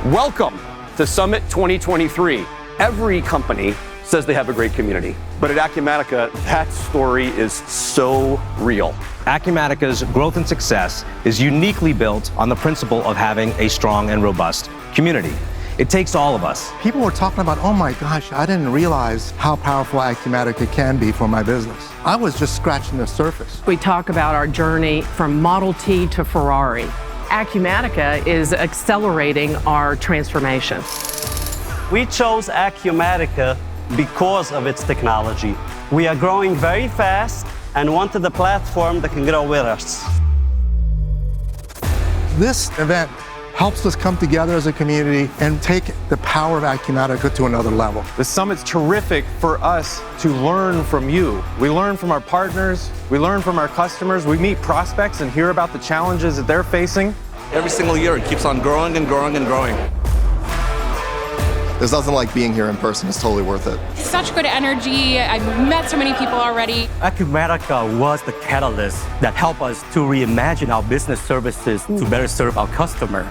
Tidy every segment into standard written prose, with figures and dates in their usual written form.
Welcome to Summit 2023. Every company says they have a great community, but at Acumatica, that story is so real. Acumatica's growth and success is uniquely built on the principle of having a strong and robust community. It takes all of us. People were talking about, oh my gosh, I didn't realize how powerful Acumatica can be for my business. I was just scratching the surface. We talk about our journey from Model T to Ferrari. Acumatica is accelerating our transformation. We chose Acumatica because of its technology. We are growing very fast and wanted a platform that can grow with us. This event helps us come together as a community and take the power of Acumatica to another level. The summit's terrific for us to learn from you. We learn from our partners, we learn from our customers, we meet prospects and hear about the challenges that they're facing. Every single year it keeps on growing and growing and growing. There's nothing like being here in person. It's totally worth it. Such good energy. I've met so many people already. Acumatica was the catalyst that helped us to reimagine our business services to better serve our customer.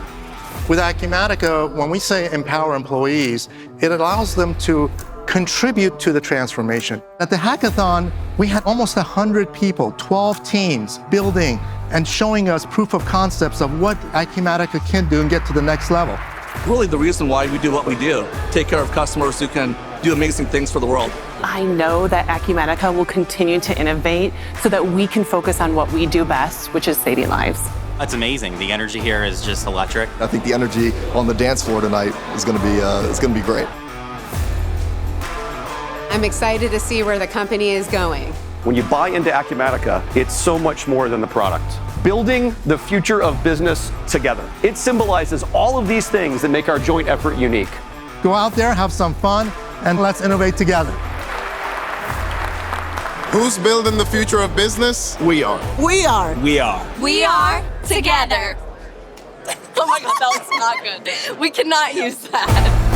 With Acumatica, when we say empower employees, it allows them to contribute to the transformation. At the hackathon, we had almost 100 people, 12 teams, building and showing us proof of concepts of what Acumatica can do and get to the next level. Really the reason why we do what we do, take care of customers who can do amazing things for the world. I know that Acumatica will continue to innovate so that we can focus on what we do best, which is saving lives. That's amazing. The energy here is just electric. I think the energy on the dance floor tonight is going to be great. I'm excited to see where the company is going. When you buy into Acumatica, it's so much more than the product. Building the future of business together. It symbolizes all of these things that make our joint effort unique. Go out there, have some fun, and let's innovate together. Who's building the future of business? We are. We are. We are. We are together. Oh my God, that was not good. We cannot use that.